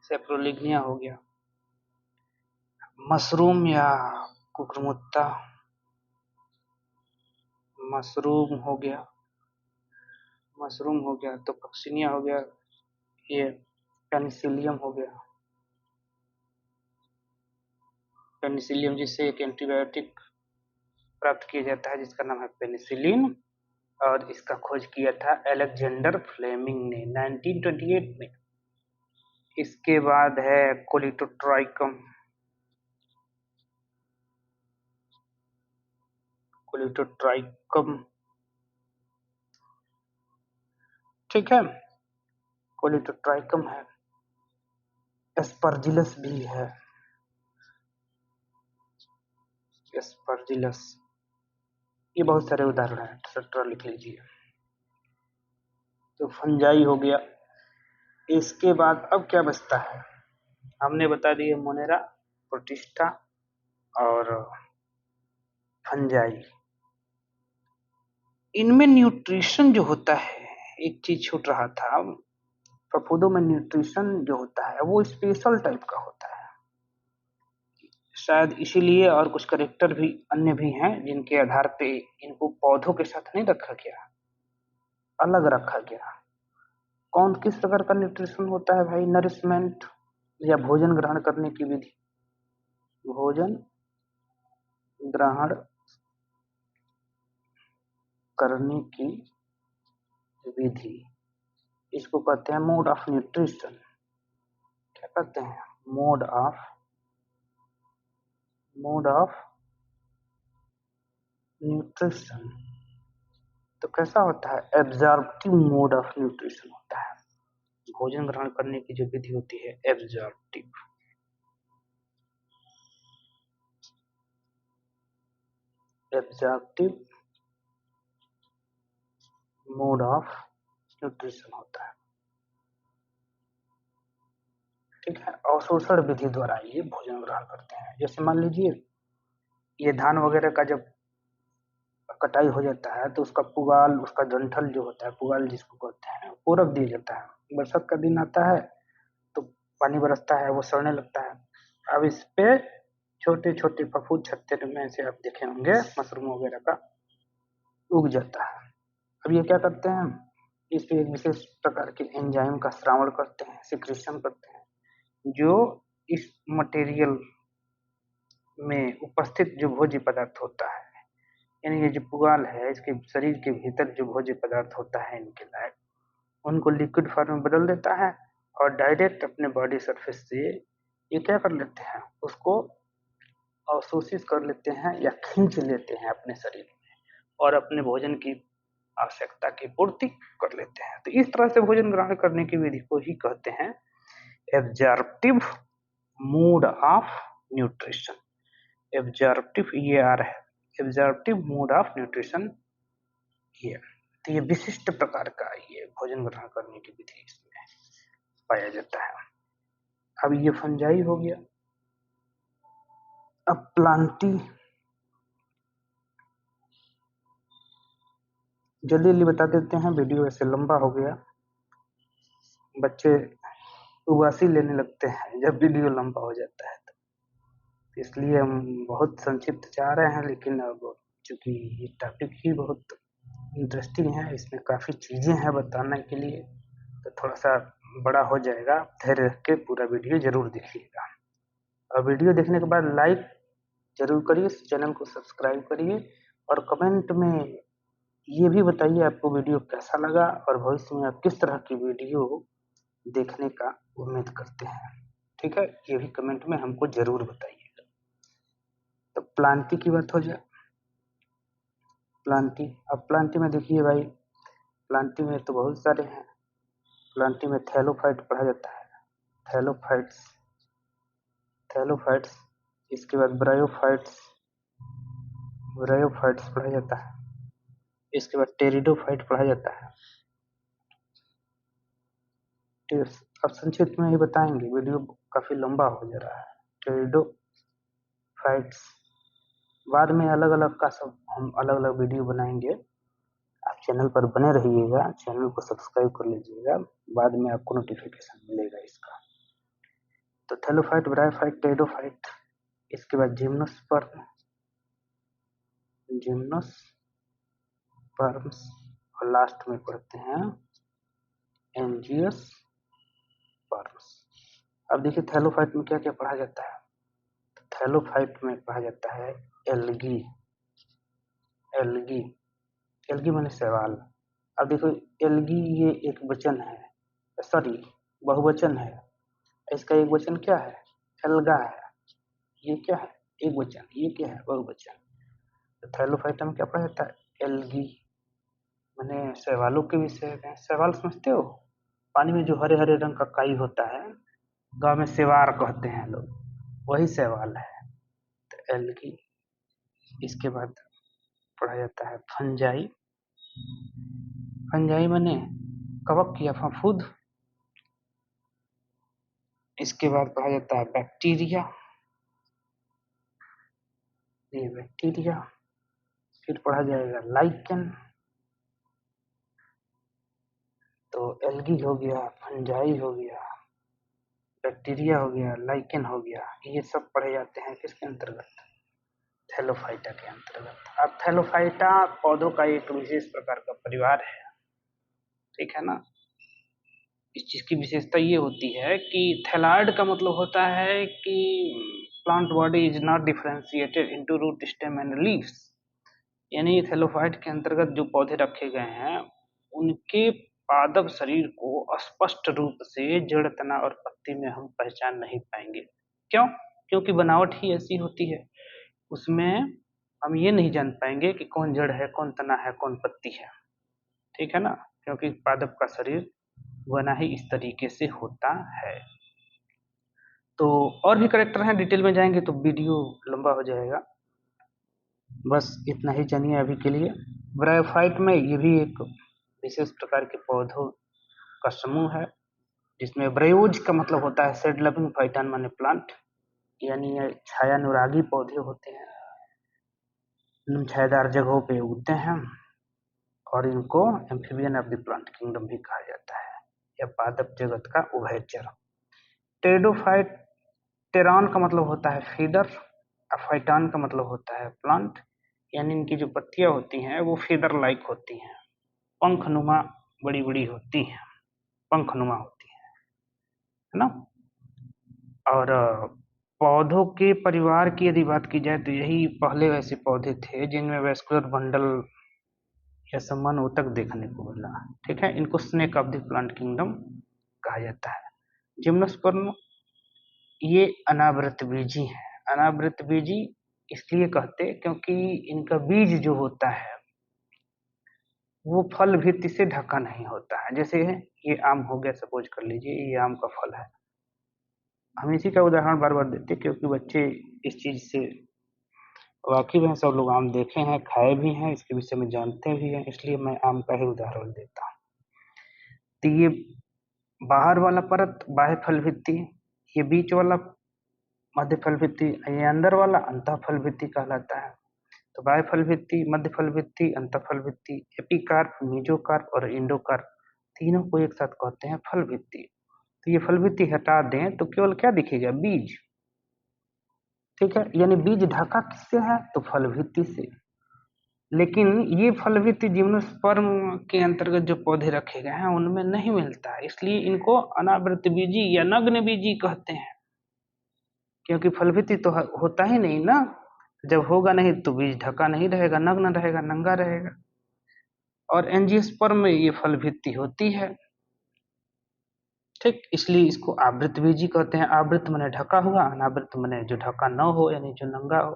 सेप्रोलिग्निया हो गया। मशरूम या कुकुरमुत्ता, मशरूम हो गया, मशरूम हो गया। तो पक्सिनिया हो गया, ये पेनिसिलियम हो गया, पेनिसिलियम जिससे एक एंटीबायोटिक प्राप्त किया जाता है जिसका नाम है पेनिसिलिन, और इसका खोज किया था अलेक्जेंडर फ्लेमिंग ने 1928 में। इसके बाद है कोलिटोट्राइकम, कोलिटोट्राइकम, ठीक है, कोलिटोट्राइकम है। एस्परजिलस भी है, एस्परजिलस, ये बहुत सारे उदाहरण हैं, एक्सेट्रा लिख लीजिए। तो फंजाई हो गया। इसके बाद अब क्या बचता है, हमने बता दिए मोनेरा, प्रोटिस्टा और फंजाई। इनमें न्यूट्रिशन जो होता है, एक चीज छूट रहा था, फफूंदों में न्यूट्रिशन जो होता है वो स्पेशल टाइप का होता है, शायद इसीलिए, और कुछ करेक्टर भी अन्य भी हैं जिनके आधार पे इनको पौधों के साथ नहीं रखा गया, अलग रखा गया। कौन किस प्रकार का न्यूट्रिशन होता है भाई, नरिशमेंट या भोजन ग्रहण करने की विधि, भोजन ग्रहण करने की विधि, इसको कहते हैं मोड ऑफ न्यूट्रिशन। क्या कहते हैं, मोड ऑफ न्यूट्रिशन। तो कैसा होता है, एब्जॉर्प्टिव मोड ऑफ न्यूट्रिशन होता है, भोजन ग्रहण करने की जो विधि होती है absorptive. Absorptive mode of nutrition होता है, ठीक है। अवशोषण विधि द्वारा ये भोजन ग्रहण करते हैं। जैसे मान लीजिए ये धान वगैरह का जब कटाई हो जाता है तो उसका पुगाल, उसका डंठल जो होता है, पुगाल जिसको कहते हैं, वो रख दिया जाता है। बरसात का दिन आता है तो पानी बरसता है, वो सड़ने लगता है। अब इस पे छोटे छोटे फफूंद छत्ते में से आप देखे होंगे मशरूम वगैरह का उग जाता है। अब ये क्या करते हैं, इस पे एक विशेष प्रकार के एंजाइम का श्रावण करते हैं, सिक्रेशन करते हैं, जो इस मटेरियल में उपस्थित जो भोज्य पदार्थ होता है, यानी ये जो पुगाल है, इसके शरीर के भीतर जो भोज्य पदार्थ होता है इनके लायक, उनको लिक्विड फॉर्म में बदल देता है और डायरेक्ट अपने बॉडी सरफेस से ये क्या कर लेते हैं, उसको अवशोषित कर लेते हैं या खींच लेते हैं अपने शरीर में, और अपने भोजन की आवश्यकता की पूर्ति कर लेते हैं। तो इस तरह से भोजन ग्रहण करने की विधि को ही कहते हैं absorptive mode of nutrition. Absorptive ये आ रहा है, एब्जॉर्प्टिव मोड ऑफ न्यूट्रिशन ये। तो ये विशिष्ट प्रकार का ये भोजन ग्रहण करने की विधि इसमें पाया जाता है। अब ये फंजाई हो गया। अब प्लांटी, जल्दी जल्दी बता देते हैं, वीडियो ऐसे लंबा हो गया, बच्चे उबासी लेने लगते हैं जब वीडियो लंबा हो जाता है। तो इसलिए हम बहुत संक्षिप्त चाह रहे हैं, लेकिन अब चूंकि ये टॉपिक ही बहुत इंटरेस्टिंग है, इसमें काफ़ी चीज़ें हैं बताने के लिए, तो थोड़ा सा बड़ा हो जाएगा। धैर्य रख के पूरा वीडियो जरूर देखिएगा, और वीडियो देखने के बाद लाइक जरूर करिए, चैनल को सब्सक्राइब करिए, और कमेंट में ये भी बताइए आपको वीडियो कैसा लगा, और भविष्य में आप किस तरह की वीडियो देखने का उम्मीद करते हैं। ठीक है, ये भी कमेंट में हमको जरूर बताइएगा। तो प्लांटी की बात हो जाए, प्लांटी। अब प्लांटी में देखिए भाई, प्लांटी में तो बहुत सारे हैं। प्लांटी में थैलोफाइट पढ़ा जाता है, थैलोफाइट्स, थैलोफाइट्स। इसके बाद ब्रायोफाइट्स, ब्रायोफाइट्स पढ़ा जाता है। इसके बाद टेरिडोफाइट पढ़ा जाता है। अब संक्षिप्त में ही बताएंगे, वीडियो काफी लंबा हो जा रहा है। टेरिडोफाइट्स बाद में अलग अलग का सब हम अलग अलग वीडियो बनाएंगे। आप चैनल पर बने रहिएगा, चैनल को सब्सक्राइब कर लीजिएगा, बाद में आपको नोटिफिकेशन मिलेगा इसका। तो थैलोफाइट, ब्रायोफाइट, टेरिडोफाइट, इसके बाद जिम्नोस्पर्म, जिम्नोस्पर्म्स, और लास्ट में पढ़ते हैं एंजियोस्पर्म्स। अब देखिए थैलोफाइट में क्या क्या पढ़ा जाता है। थैलोफाइट में पढ़ा जाता है एल्गी, एल्गी, एल्गी माने शैवाल। अब देखो एल्गी ये एक वचन है, सॉरी बहुवचन है, इसका एक वचन क्या है, एल्गा है। ये क्या है, एक वचन, ये क्या है, बहुवचन। तो थैलोफाइट में क्या पढ़ा जाता है, एल्गी माने शैवालों के विषय में। शैवाल समझते हो, पानी में जो हरे हरे रंग का काई होता है, गांव में सेवार कहते हैं लोग, वही शैवाल है। तो एल्गी। इसके बाद पढ़ा जाता है फंजाई, फंजाई माने कवक या फफूंद। इसके बाद पढ़ा जाता है बैक्टीरिया, ये बैक्टीरिया। फिर पढ़ा जाएगा लाइकेन। तो एल्गी हो गया, फंजाई हो गया, बैक्टीरिया हो गया, लाइकेन हो गया, ये सब पढ़े जाते हैं किसके अंतर्गत, थैलोफाइटा के अंतर्गत। अब थैलोफाइटा पौधों का एक विशेष प्रकार का परिवार है, ठीक है ना। इस चीज की विशेषता ये होती है कि थैलाइड का मतलब होता है कि plant body is not differentiated into root, stem and leaves. यानी थैलोफाइट के अंतर्गत जो पौधे रखे गए हैं, उनके पादप शरीर को स्पष्ट रूप से जड़, तना और पत्ती में हम पहचान नहीं पाएंगे। क्यों? क्योंकि बनावट ही ऐसी होती है, उसमें हम ये नहीं जान पाएंगे कि कौन जड़ है, कौन तना है, कौन पत्ती है, ठीक है ना, क्योंकि पादप का शरीर बना ही इस तरीके से होता है। तो और भी करेक्टर हैं, डिटेल में जाएंगे तो वीडियो लंबा हो जाएगा, बस इतना ही जानिए अभी के लिए। ब्रायोफाइट में ये भी एक विशेष प्रकार के पौधों का समूह है, जिसमें ब्रायोज का मतलब होता है सेड लविंग फाइटन माने प्लांट, यानी ये छायानुरागी पौधे होते हैं, छायादार जगहों पे उगते हैं, और इनको amphibian of the plant kingdom भी कहा जाता है, या पादप जगत का उभयचर। टेरिडोफाइट, टेरॉन का मतलब होता है फीडर, फाइटान का मतलब होता है प्लांट, यानी इनकी जो पत्तियां होती हैं वो फीडर लाइक होती हैं, पंखनुमा बड़ी बड़ी होती हैं, पंखनुमा होती है ना। और पौधों के परिवार की यदि बात की जाए तो यही पहले ऐसे पौधे थे जिनमें वेस्कुलर बंडल या समान ऊतक देखने को मिला, ठीक है। इनको snake of the plant kingdom कहा जाता है। जिम्नोस्पर्म ये अनावृत बीजी है, अनावृत बीजी इसलिए कहते क्योंकि इनका बीज जो होता है वो फल भित्ति से ढका नहीं होता है। जैसे ये आम हो गया, सपोज कर लीजिए ये आम का फल है। हम इसी का उदाहरण बार बार देते हैं क्योंकि बच्चे इस चीज से वाकिफ हैं, सब लोग आम देखे हैं, खाए भी हैं, इसके विषय में जानते भी हैं, इसलिए मैं आम का ही उदाहरण देता हूँ। तो ये बाहर वाला परत बाह्य फल भित्ति, ये बीच वाला मध्य फल भित्ति, ये अंदर वाला अंतः फल भित्ति कहलाता है। तो बाह्य फल भित्ति, मध्य फल भित्ति, अंतः फल भित्ति, एपिकार्प, मेसोकार्प और एंडोकार्प, तीनों को एक साथ कहते हैं फल भित्ति। तो ये फल भित्ति हटा दें तो केवल क्या दिखेगा? बीज। ठीक है, यानी बीज ढका किससे है? तो फल भित्ति से। लेकिन ये फल भित्ति जिम्नोस्पर्म के अंतर्गत जो पौधे रखे गए हैं उनमें नहीं मिलता है, इसलिए इनको अनावृत बीजी या नग्न बीजी कहते हैं। क्योंकि फल भित्ति तो होता ही नहीं ना, जब होगा नहीं तो बीज ढका नहीं रहेगा, नग्न रहेगा, नंगा रहेगा। और एंजियोस्पर्म में ये फल भित्ति होती है। ठीक, इसलिए इसको आवृत बीजी कहते हैं। आवृत माने ढका हुआ, अनावृत माने जो ढका न हो, यानी जो नंगा हो।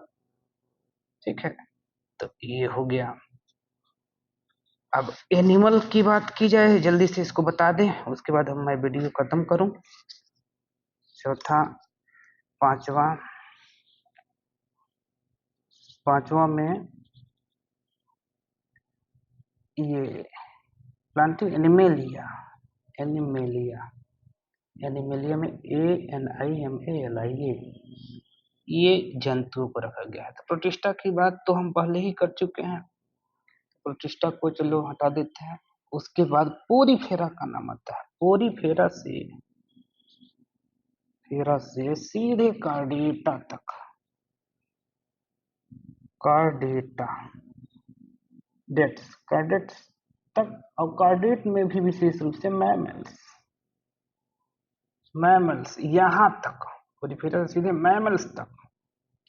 ठीक है, तो ये हो गया। अब एनिमल की बात की जाए, जल्दी से इसको बता दें, उसके बाद हम मैं वीडियो खत्म करूं। चौथा, पांचवा में ये प्लांटिंग एनिमेलिया। एनिमेलिया में ANIMALIA, ये जंतुओं को रखा गया है। तो प्रोटिस्टा की बात तो हम पहले ही कर चुके हैं, प्रोटिस्टा को चलो हटा देते हैं। उसके बाद पोरीफेरा का नाम आता है। पोरीफेरा से सीधे कार्डेटा तक, कार्डेट्स तक। और कार्डेट में भी विशेष रूप से मैमल्स यहाँ तक, पोरीफेरा से सीधे मैमल्स तक,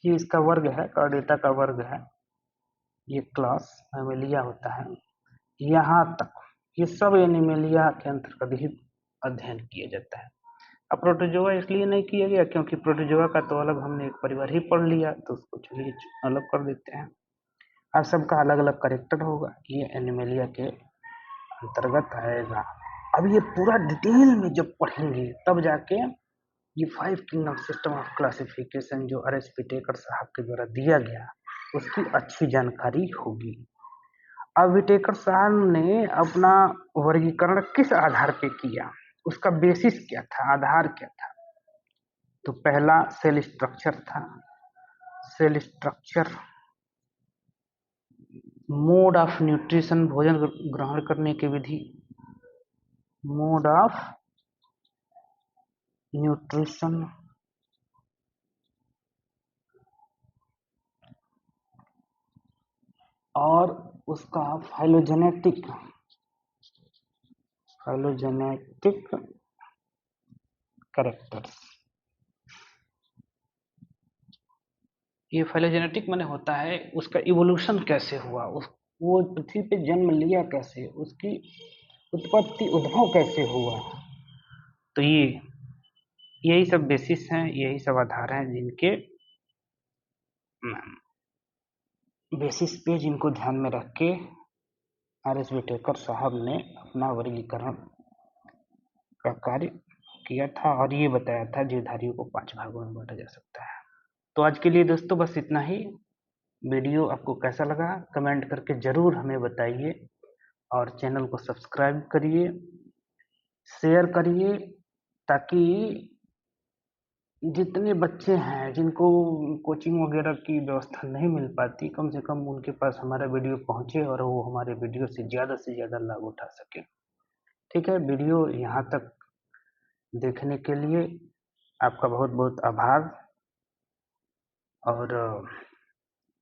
ये इसका वर्ग है, कार्डेटा का वर्ग है, ये क्लास मैमेलिया होता है। यहाँ तक ये सब एनिमेलिया के अंतर्गत ही अध्ययन किया जाता है। अब प्रोटोजोआ इसलिए नहीं किया गया क्योंकि प्रोटोजोआ का तो अलग हमने एक परिवार ही पढ़ लिया, तो उसको चलिए अलग कर देते हैं। अब सबका अलग अलग करेक्टर होगा, ये एनिमेलिया के अंतर्गत आएगा। अब ये पूरा डिटेल में जब पढ़ेंगे तब जाके ये 5 किंगडम सिस्टम ऑफ क्लासिफिकेशन जो RS विटेकर साहब के द्वारा दिया गया, उसकी अच्छी जानकारी होगी। अब विटेकर साहब ने अपना वर्गीकरण किस आधार पे किया, उसका बेसिस क्या था, आधार क्या था? तो पहला सेल स्ट्रक्चर था। Cell structure, mode of nutrition, भोजन ग्रहण करने की विधि, मोड ऑफ न्यूट्रिशन, और उसका फाइलोजेनेटिक कैरेक्टर्स। ये फाइलोजेनेटिक माने होता है उसका इवोल्यूशन कैसे हुआ, वो पृथ्वी पे जन्म लिया कैसे, उसकी उत्पत्ति, उद्भव कैसे हुआ। तो यही सब बेसिस हैं, यही सब आधार हैं जिनके बेसिस पे, जिनको ध्यान में रख के RS विटेकर साहब ने अपना वर्गीकरण का कार्य किया था और ये बताया था जीवधारियों को 5 भागों में बांटा जा सकता है। तो आज के लिए दोस्तों बस इतना ही। वीडियो आपको कैसा लगा कमेंट करके जरूर हमें बताइए, और चैनल को सब्सक्राइब करिए, शेयर करिए, ताकि जितने बच्चे हैं जिनको कोचिंग वगैरह की व्यवस्था नहीं मिल पाती, कम से कम उनके पास हमारा वीडियो पहुंचे और वो हमारे वीडियो से ज़्यादा लाभ उठा सके। ठीक है, वीडियो यहाँ तक देखने के लिए आपका बहुत बहुत आभार। और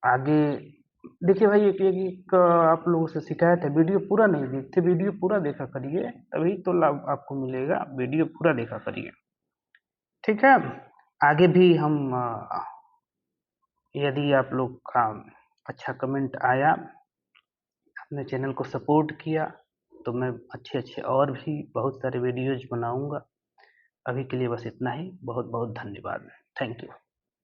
आगे देखिए भाई, एक आप लोगों से शिकायत है, वीडियो पूरा नहीं देखते, वीडियो पूरा देखा करिए, तभी तो लाभ आपको मिलेगा। वीडियो पूरा देखा करिए, ठीक है। आगे भी हम यदि आप लोग का अच्छा कमेंट आया, अपने चैनल को सपोर्ट किया, तो मैं अच्छे और भी बहुत सारे वीडियोज बनाऊंगा। अभी के लिए बस इतना ही। बहुत बहुत धन्यवाद। Thank you.